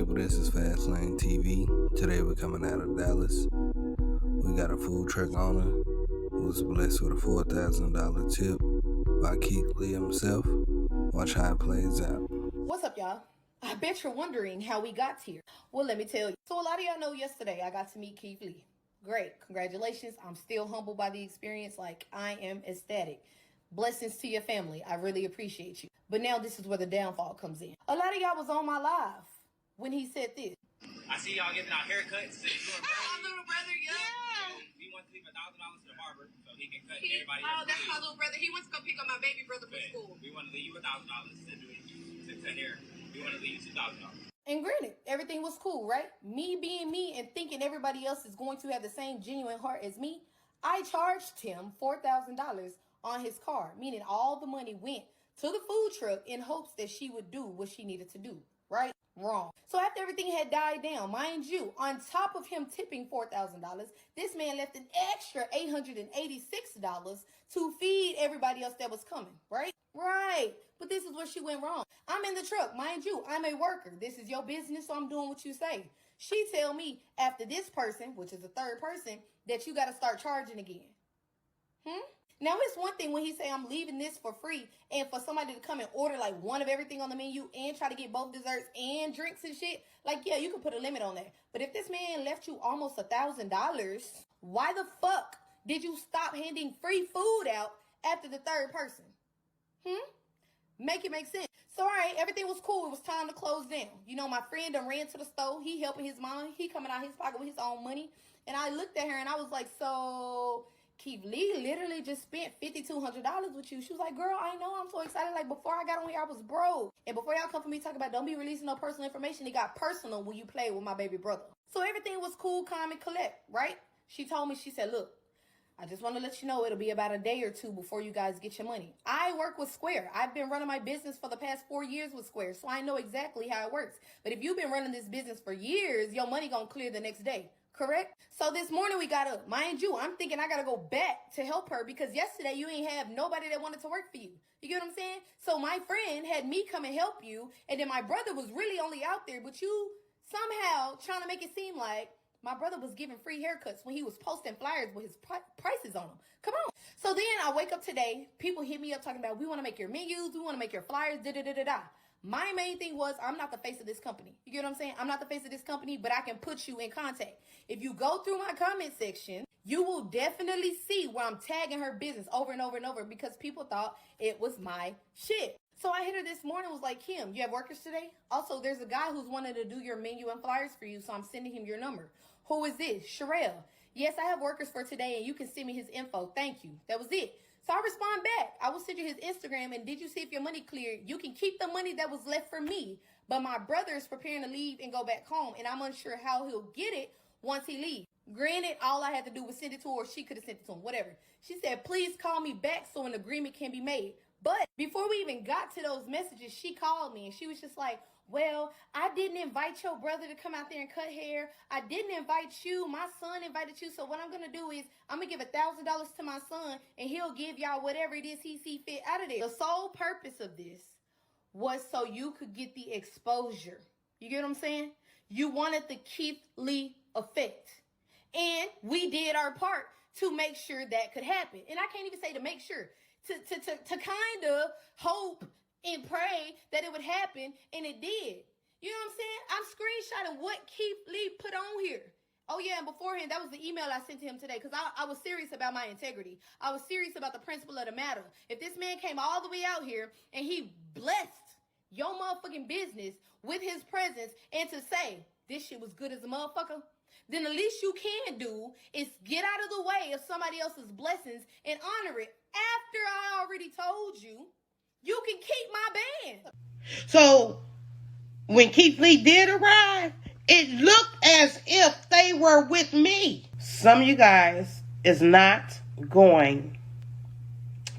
people? This is Fast Lane TV. Today we're coming out of Dallas. We got a food truck owner who's blessed with a $4,000 tip by Keith Lee himself. Watch how it plays out. What's up, y'all? I bet you're wondering how we got here. Well, let me tell you. So a lot of y'all know yesterday I got to meet Keith Lee. Great. Congratulations. I'm still humbled by the experience. Like, I am ecstatic. Blessings to your family. I really appreciate you. But now this is where the downfall comes in. A lot of y'all was on my live when he said this. I see y'all giving out haircuts. My little brother, yeah. We want to leave $1,000 to the barber so he can cut everybody. Oh, that's my little brother. He went to go pick up my baby brother from school. We want to leave you $1,000 to cut hair. We want to leave you $2,000. And granted, everything was cool, right? Me being me and thinking everybody else is going to have the same genuine heart as me, I charged him $4,000 on his card, meaning all the money went to the food truck in hopes that she would do what she needed to do, right? Wrong. So after everything had died down, mind you, on top of him tipping $4,000, this man left an extra $886 to feed everybody else that was coming, right? Right. But this is where she went wrong. I'm in the truck, mind you, I'm a worker. This is your business, so I'm doing what you say. She tell me after this person, which is the third person, that you got to start charging again. Now, it's one thing when he say I'm leaving this for free and for somebody to come and order like one of everything on the menu and try to get both desserts and drinks and shit. Like, yeah, you can put a limit on that. But if this man left you almost $1,000, why the fuck did you stop handing free food out after the third person? Make it make sense. So, all right, everything was cool. It was time to close down. You know, my friend done ran to the store. He helping his mom. He coming out his pocket with his own money. And I looked at her and I was like, so Keith Lee literally just spent $5,200 with you. She was like, girl, I know, I'm so excited. Like, before I got on here, I was broke. And before y'all come for me talking about don't be releasing no personal information, it got personal when you played with my baby brother. So everything was cool, calm, and collect, right? She told me, she said, look, I just want to let you know it'll be about a day or two before you guys get your money. I work with Square. I've been running my business for the past 4 years with Square, so I know exactly how it works. But if you've been running this business for years, your money gonna clear the next day. Correct? So this morning we got up. Mind you, I'm thinking I got to go back to help her because yesterday you ain't have nobody that wanted to work for you. You get what I'm saying? So my friend had me come and help you. And then my brother was really only out there. But you somehow trying to make it seem like my brother was giving free haircuts when he was posting flyers with his prices on them. Come on. So then I wake up today. People hit me up talking about we want to make your menus. We want to make your flyers. Da-da-da-da-da. My main thing was I'm not the face of this company. You get what I'm saying? I'm not the face of this company, but I can put you in contact. If you go through my comment section, you will definitely see where I'm tagging her business over and over and over because people thought it was my shit. So I hit her this morning, was like, Kim, you have workers today? Also, there's a guy who's wanted to do your menu and flyers for you, so I'm sending him your number. Who is this? Sherelle. Yes, I have workers for today, and you can send me his info. Thank you. That was it. So I respond back. I will send you his Instagram, and did you see if your money cleared? You can keep the money that was left for me, but my brother is preparing to leave and go back home, and I'm unsure how he'll get it once he leaves. Granted, all I had to do was send it to her, or she could have sent it to him, whatever. She said, please call me back so an agreement can be made. But before we even got to those messages, she called me, and she was just like, well, I didn't invite your brother to come out there and cut hair. I didn't invite you. My son invited you. So what I'm going to do is I'm going to give $1,000 to my son, and he'll give y'all whatever it is he see fit out of there. The sole purpose of this was so you could get the exposure. You get what I'm saying? You wanted the Keith Lee effect. And we did our part to make sure that could happen. And I can't even say to make sure. To kind of hope and pray that it would happen, and it did. You know what I'm saying? I'm screenshotting what Keith Lee put on here. Oh, yeah, and beforehand, that was the email I sent to him today because I was serious about my integrity. I was serious about the principle of the matter. If this man came all the way out here and he blessed your motherfucking business with his presence and to say, this shit was good as a motherfucker, then the least you can do is get out of the way of somebody else's blessings and honor it after I already told you you can keep my band. So when Keith Lee did arrive, it looked as if they were with me. Some of you guys is not going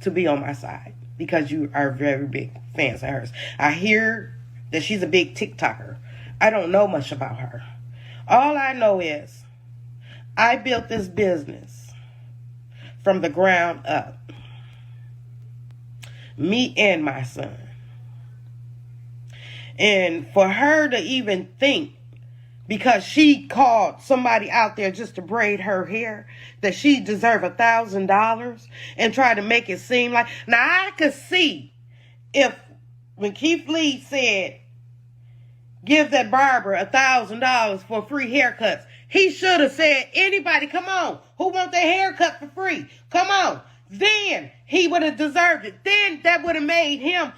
to be on my side because you are very big fans of hers. I hear that she's a big TikToker. I don't know much about her. All I know is I built this business from the ground up. Me and my son. And for her to even think because she called somebody out there just to braid her hair, that she deserved $1,000 and try to make it seem like. Now I could see if when Keith Lee said, give that barber $1,000 for free haircuts, he should have said, anybody, come on, who want their haircut for free? Come on. Then he would have deserved it. Then that would have made him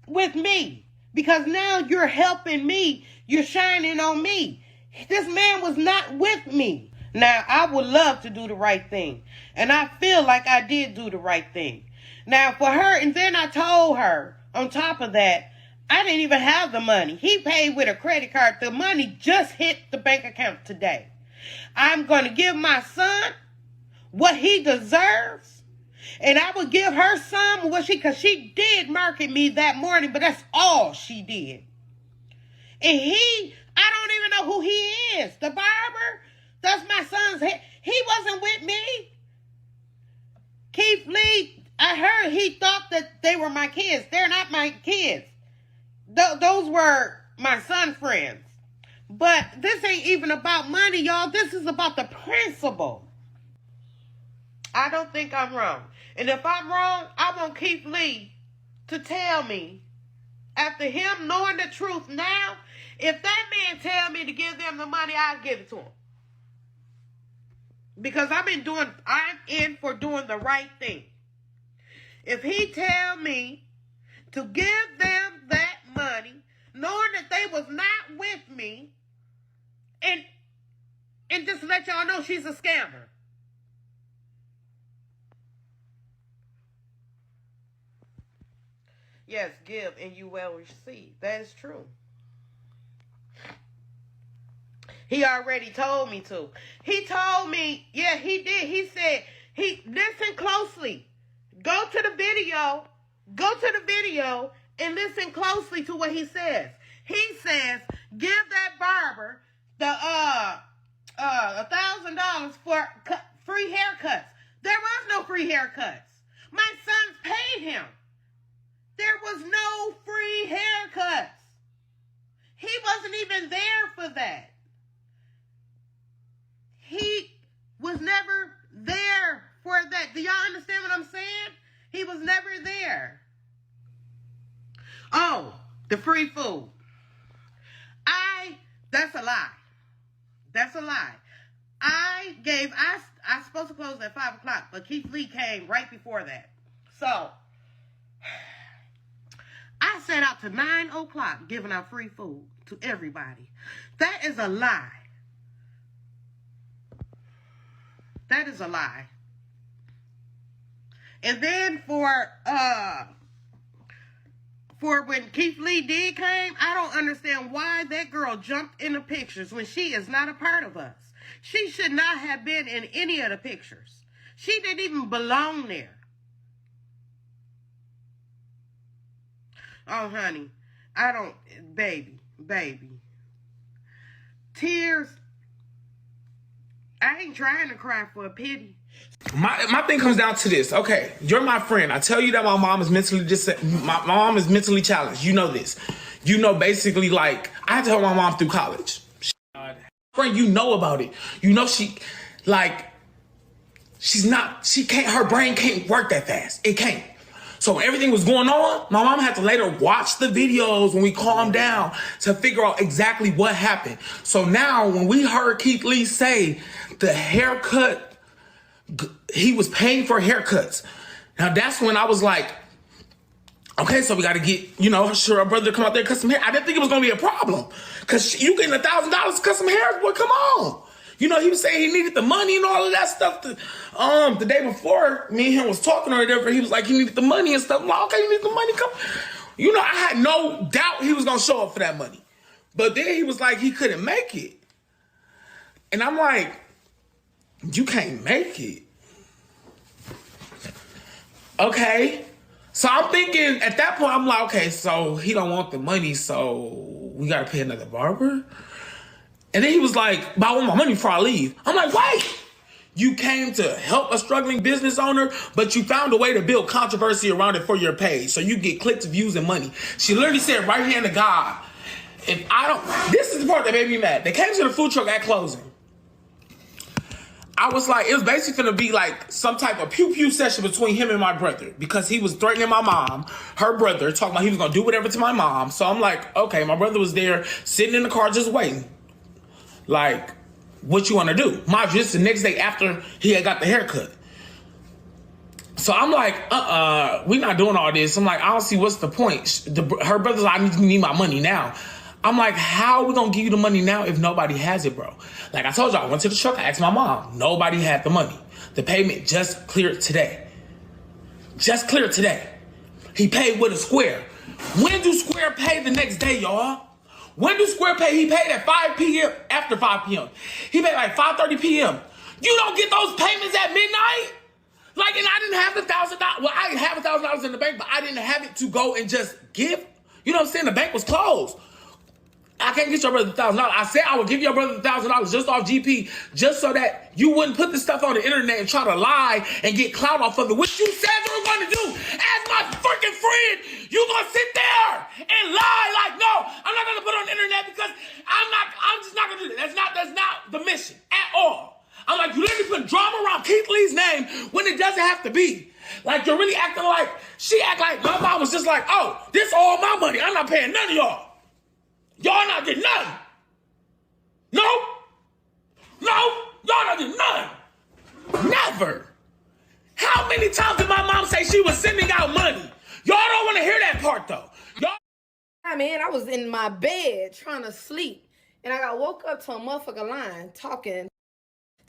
with me. Because now you're helping me. You're shining on me. This man was not with me. Now, I would love to do the right thing. And I feel like I did do the right thing. Now, for her, and then I told her, on top of that, I didn't even have the money. He paid with a credit card. The money just hit the bank account today. I'm going to give my son what he deserves. And I would give her some, because she did market me that morning, but that's all she did. And I don't even know who he is. The barber, that's my son's hair. He wasn't with me. Keith Lee, I heard he thought that they were my kids. They're not my kids. Those were my son's friends. But this ain't even about money, y'all. This is about the principle. I don't think I'm wrong. And if I'm wrong, I want Keith Lee to tell me, after him knowing the truth now, if that man tell me to give them the money, I'll give it to him. Because I'm in for doing the right thing. If he tell me to give them that money, knowing that they was not with me, and just let y'all know she's a scammer. Yes, give and you will receive. That is true. He already told me to. He told me, yeah, he did. He said, listen closely. Go to the video and listen closely to what he says. He says, give that barber the $1,000 for free haircuts. There was no free haircuts. My sons paid him. There was no free haircuts. He wasn't even there for that. He was never there for that. Do y'all understand what I'm saying? He was never there. Oh, the free food. That's a lie. That's a lie. I supposed to close at 5 o'clock, but Keith Lee came right before that. So, I set out to 9 o'clock giving out free food to everybody. That is a lie. That is a lie. And then for when Keith Lee did came, I don't understand why that girl jumped in the pictures when she is not a part of us. She should not have been in any of the pictures. She didn't even belong there. Oh, honey, baby. Tears. I ain't trying to cry for a pity. My thing comes down to this. Okay, you're my friend. I tell you that my mom is my mom is mentally challenged. You know this. You know, basically, like, I had to help my mom through college. Friend, you know about it. You know her brain can't work that fast. It can't. So when everything was going on, my mom had to later watch the videos when we calmed down to figure out exactly what happened. So now when we heard Keith Lee say the haircut, he was paying for haircuts. Now that's when I was like, okay, so we got to get, sure, our brother to come out there and cut some hair. I didn't think it was going to be a problem. Because you getting $1,000 to cut some hair, boy, come on. He was saying he needed the money and all of that stuff. The day before, me and him was talking or whatever, he was like, he needed the money and stuff. I'm like, okay, you need the money, come. I had no doubt he was going to show up for that money. But then he was like, he couldn't make it. And I'm like, you can't make it. Okay. So I'm thinking, at that point, I'm like, okay, so he don't want the money, so we got to pay another barber? And then he was like, but I want my money before I leave. I'm like, wait. You came to help a struggling business owner, but you found a way to build controversy around it for your page. So you get clicks, views, and money. She literally said right hand to God, If I don't, this is the part that made me mad. They came to the food truck at closing. I was like, it was basically gonna be like some type of pew-pew session between him and my brother because he was threatening my mom, her brother, talking about he was gonna do whatever to my mom. So I'm like, okay, my brother was there sitting in the car just waiting. Like, what you wanna do? Mind you, this is the next day after he had got the haircut. So I'm like, we not doing all this. I'm like, I don't see what's the point. Her brother's like, I need my money now. I'm like, how are we gonna give you the money now if nobody has it, bro? Like I told you, I went to the truck, I asked my mom. Nobody had the money. The payment just cleared today. Just cleared today. He paid with a Square. When do Square pay the next day, y'all? When do Square pay? He paid at 5 p.m. After 5 p.m. He paid like 5:30 p.m. You don't get those payments at midnight? Like, and I didn't have the $1,000. Well, I have $1,000 in the bank, but I didn't have it to go and just give. You know what I'm saying? The bank was closed. I can't get your brother $1,000. I said I would give your brother $1,000 just off GP, just so that you wouldn't put this stuff on the internet and try to lie and get clout off of it, which you said you were going to do. As my freaking friend, you gonna sit there and lie like, no, I'm not gonna put it on the internet because I'm just not gonna do that. That's not the mission at all. I'm like, you literally put drama around Keith Lee's name when it doesn't have to be. Like, you're really acting like, she act like my mom was just like, oh, this all my money. I'm not paying none of y'all. Y'all not getting none. No, y'all not getting none. Never. How many times did my mom say she was sending out money? Y'all don't want to hear that part though. Y'all. Hi, man, I was in my bed trying to sleep, and I got woke up to a motherfucker line talking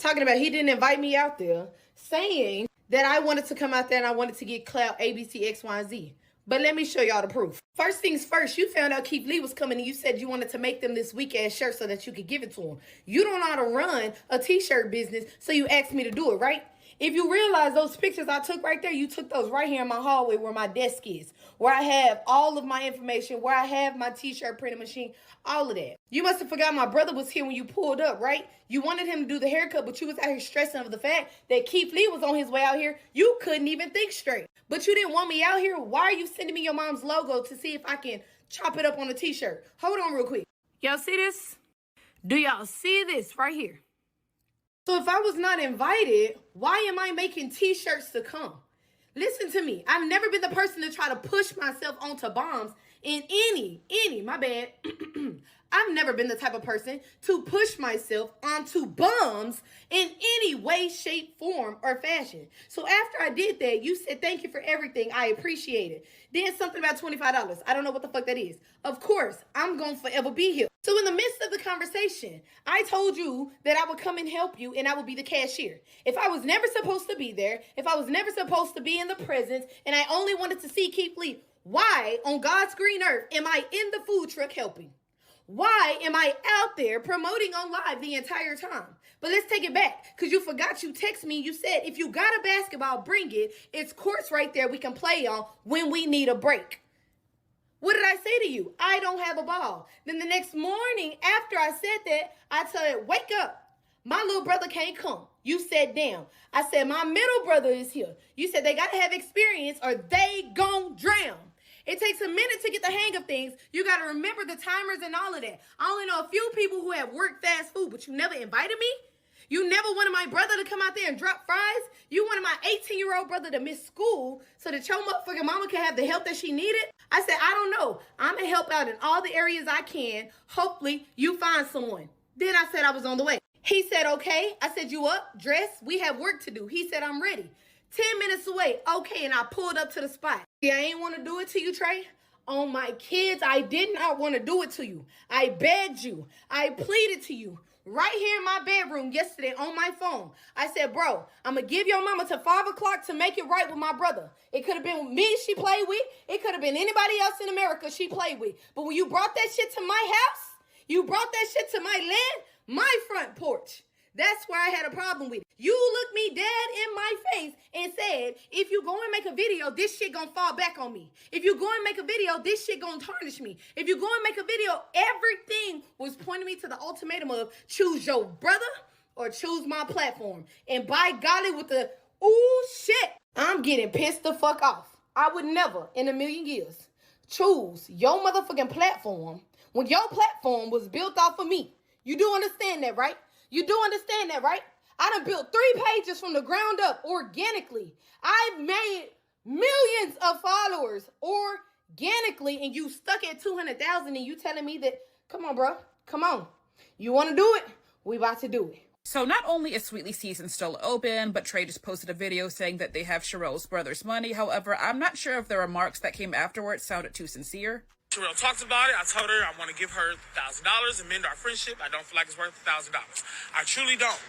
about he didn't invite me out there, saying that I wanted to come out there and I wanted to get clout ABC X, Y, and Z. But let me show y'all the proof. First things first, you found out Keith Lee was coming and you said you wanted to make them this weak-ass shirt so that you could give it to him. You don't know how to run a t-shirt business, so you asked me to do it, right? If you realize those pictures I took right there, you took those right here in my hallway where my desk is, where I have all of my information, where I have my t-shirt printing machine, all of that. You must have forgot my brother was here when you pulled up, right? You wanted him to do the haircut, but you was out here stressing over the fact that Keith Lee was on his way out here. You couldn't even think straight. But you didn't want me out here. Why are you sending me your mom's logo to see if I can chop it up on a t-shirt? Hold on real quick. Y'all see this? Do y'all see this right here? So if I was not invited, why am I making t-shirts to come? Listen to me. I've never been the person to try to push myself onto bombs in my bad. I've never been the type of person to push myself onto bums in any way, shape, form, or fashion. So after I did that, you said, thank you for everything. I appreciate it. Then something about $25. I don't know what the fuck that is. Of course, I'm going to forever be here. So in the midst of the conversation, I told you that I would come and help you and I would be the cashier. If I was never supposed to be there, if I was never supposed to be in the presence, and I only wanted to see Keith Lee, why on God's green earth am I in the food truck helping? Why am I out there promoting on live the entire time? But let's take it back, because you forgot you text me. You said, if you got a basketball, bring it. It's courts right there we can play on when we need a break. What did I say to you? I don't have a ball. Then the next morning after I said that, I said, wake up. My little brother can't come. You said, damn. I said, my middle brother is here. You said they got to have experience or they gon' drown. It takes a minute to get the hang of things. You got to remember the timers and all of that. I only know a few people who have worked fast food, but you never invited me? You never wanted my brother to come out there and drop fries? You wanted my 18-year-old brother to miss school so that your motherfucking mama could have the help that she needed? I said, I don't know. I'm going to help out in all the areas I can. Hopefully, you find someone. Then I said I was on the way. He said, okay. I said, you up? Dress? We have work to do. He said, I'm ready. 10 minutes away. Okay, and I pulled up to the spot. See, I ain't want to do it to you, Trey. On my kids, I did not want to do it to you. I begged you. I pleaded to you. Right here in my bedroom yesterday on my phone. I said, bro, I'm going to give your mama to 5 o'clock to make it right with my brother. It could have been me she played with. It could have been anybody else in America she played with. But when you brought that shit to my house, you brought that shit to my land, my front porch. That's where I had a problem with it. You looked me dead in my face and said, if you go and make a video, this shit gonna fall back on me. If you go and make a video, this shit gonna tarnish me. If you go and make a video, everything was pointing me to the ultimatum of choose your brother or choose my platform. And by golly, with the, ooh, shit, I'm getting pissed the fuck off. I would never in a million years choose your motherfucking platform when your platform was built off of me. You do understand that, right? You do understand that, right? I done built 3 pages from the ground up organically. I've made millions of followers organically, and you stuck at 200,000 and you telling me that, come on, bro, come on. You want to do it? We about to do it. So not only is Sweetly Season still open, but Trey just posted a video saying that they have Sherelle's brother's money. However, I'm not sure if the remarks that came afterwards sounded too sincere. Sherelle talks about it. I told her I want to give her $1,000 and mend our friendship. I don't feel like it's worth $1,000. I truly don't.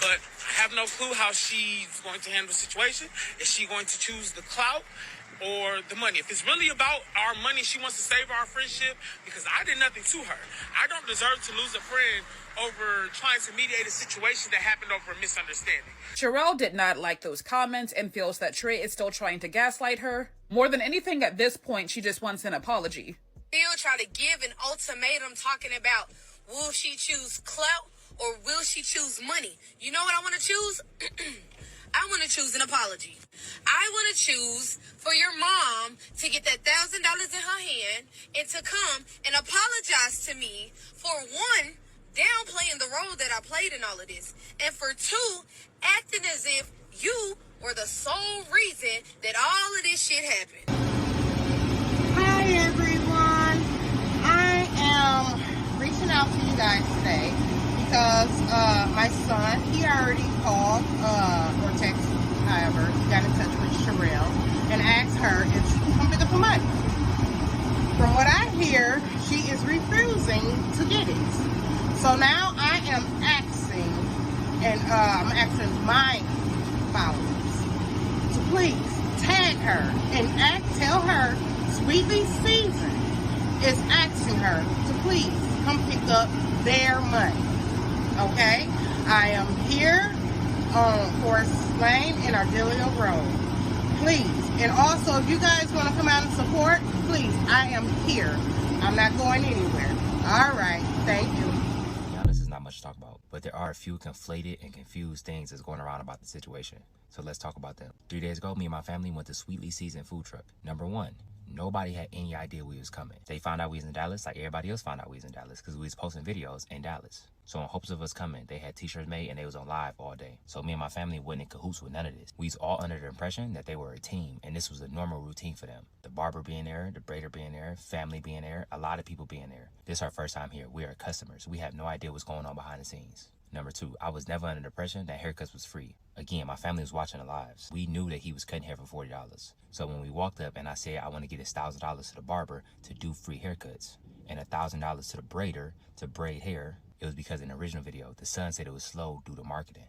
But I have no clue how she's going to handle the situation. Is she going to choose the clout or the money? If it's really about our money, she wants to save our friendship because I did nothing to her. I don't deserve to lose a friend over trying to mediate a situation that happened over a misunderstanding. Sherelle did not like those comments and feels that Trey is still trying to gaslight her. More than anything at this point, she just wants an apology. Still try to give an ultimatum talking about will she choose clout or will she choose money? You know what I want to choose? I want to choose an apology. I want to choose for your mom to get that $1,000 in her hand and to come and apologize to me for, one, downplaying the role that I played in all of this, and for 2, acting as if you were the sole reason that all of this shit happened. Hi everyone. I am reaching out to you guys today because my son, he already called or texted, however, he got in touch with Sherelle and asked her if she can come pick up the money. From what I hear, she is refusing to get it. So now I am asking, and I'm asking my followers to please tag her and tell her Sweetly Season is asking her to please come pick up their money. Okay? I am here on Forest Lane and Ardelia Road. Please. And also, if you guys want to come out and support, please, I am here. I'm not going anywhere. All right. Thank you. Not much to talk about, but there are a few conflated and confused things that's going around about the situation. So let's talk about them. 3 days ago, me and my family went to Sweetly Season food truck. Number 1, nobody had any idea we was coming. They found out we was in Dallas like everybody else found out we was in Dallas because we was posting videos in Dallas. So in hopes of us coming, they had t-shirts made and they was on live all day. So me and my family wasn't in cahoots with none of this. We was all under the impression that they were a team and this was a normal routine for them. The barber being there, the braider being there, family being there, a lot of people being there. This is our first time here. We are customers. We have no idea what's going on behind the scenes. Number 2, I was never under the impression that haircuts was free. Again, my family was watching the lives. We knew that he was cutting hair for $40. So when we walked up and I said I want to get his $1,000 to the barber to do free haircuts and $1,000 to the braider to braid hair, it was because in the original video, the son said it was slow due to marketing.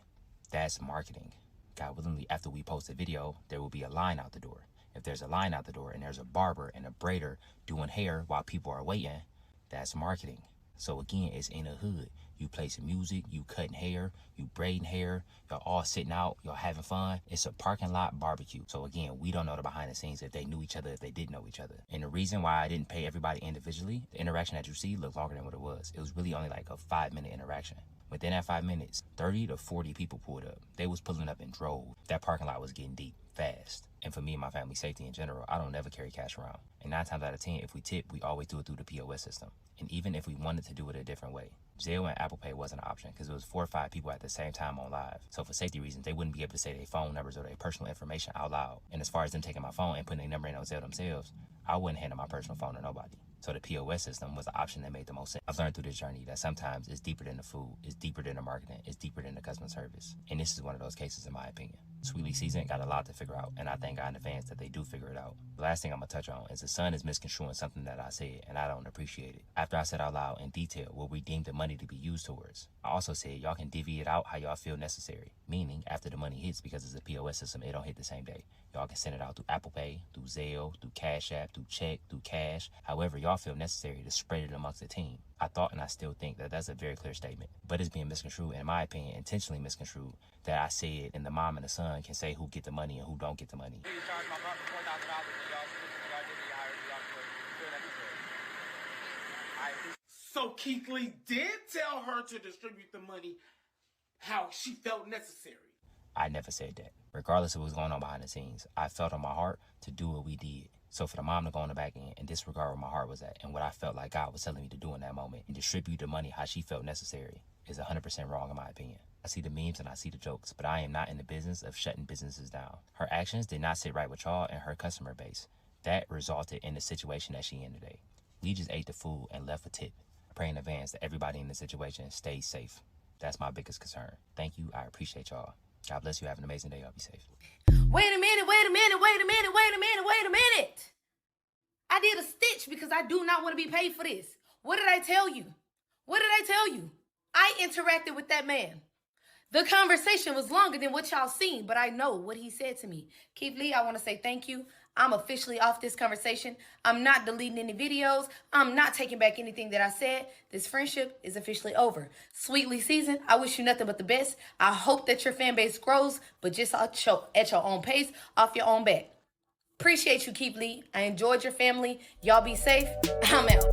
That's marketing. God willingly, after we post the video, there will be a line out the door. If there's a line out the door and there's a barber and a braider doing hair while people are waiting, that's marketing. So again, it's in the hood. You play some music, you cutting hair, you braiding hair, y'all all sitting out, y'all having fun. It's a parking lot barbecue. So again, we don't know the behind the scenes if they knew each other, if they didn't know each other. And the reason why I didn't pay everybody individually, the interaction that you see looked longer than what it was. It was really only like a 5-minute interaction. Within that 5 minutes, 30 to 40 people pulled up. They was pulling up in droves. That parking lot was getting deep fast. And for me and my family safety in general, I don't never carry cash around. And 9 times out of 10, if we tip, we always do it through the POS system. And even if we wanted to do it a different way, Zelle and Apple Pay wasn't an option because it was 4 or 5 people at the same time on live. So for safety reasons, they wouldn't be able to say their phone numbers or their personal information out loud. And as far as them taking my phone and putting their number in on Zelle themselves, I wouldn't hand my personal phone to nobody. So the POS system was the option that made the most sense. I've learned through this journey that sometimes it's deeper than the food, it's deeper than the marketing, it's deeper than the customer service. And this is one of those cases in my opinion. Sweetly Season got a lot to figure out, and I thank God in advance that they do figure it out. The last thing I'm gonna touch on is the son is misconstruing something that I said, and I don't appreciate it. After I said out loud in detail what we deemed the money to be used towards, I also said y'all can divvy it out how y'all feel necessary. Meaning, after the money hits, because it's a POS system, it don't hit the same day. Y'all can send it out through Apple Pay, through Zelle, through Cash App, through check, through cash. However y'all feel necessary to spread it amongst the team. I thought and I still think that that's a very clear statement. But it's being misconstrued, in my opinion, intentionally misconstrued, that I said and the mom and the son can say who get the money and who don't get the money. So Keith Lee did tell her to distribute the money how she felt necessary. I never said that. Regardless of what's going on behind the scenes, I felt on my heart to do what we did. So for the mom to go on the back end and disregard where my heart was at and what I felt like God was telling me to do in that moment and distribute the money how she felt necessary is 100% wrong in my opinion. I see the memes and I see the jokes, but I am not in the business of shutting businesses down. Her actions did not sit right with y'all and her customer base. That resulted in the situation that she in today. We just ate the food and left a tip. I pray in advance that everybody in the situation stays safe. That's my biggest concern. Thank you. I appreciate y'all. God bless you. Have an amazing day. Y'all be safe. Wait a minute. I did a stitch because I do not want to be paid for this. What did I tell you? I interacted with that man. The conversation was longer than what y'all seen, but I know what he said to me. Keith Lee, I want to say thank you. I'm officially off this conversation. I'm not deleting any videos. I'm not taking back anything that I said. This friendship is officially over. Sweetly seasoned, I wish you nothing but the best. I hope that your fan base grows, but just at your own pace, off your own back. Appreciate you, Keith Lee. I enjoyed your family. Y'all be safe. I'm out.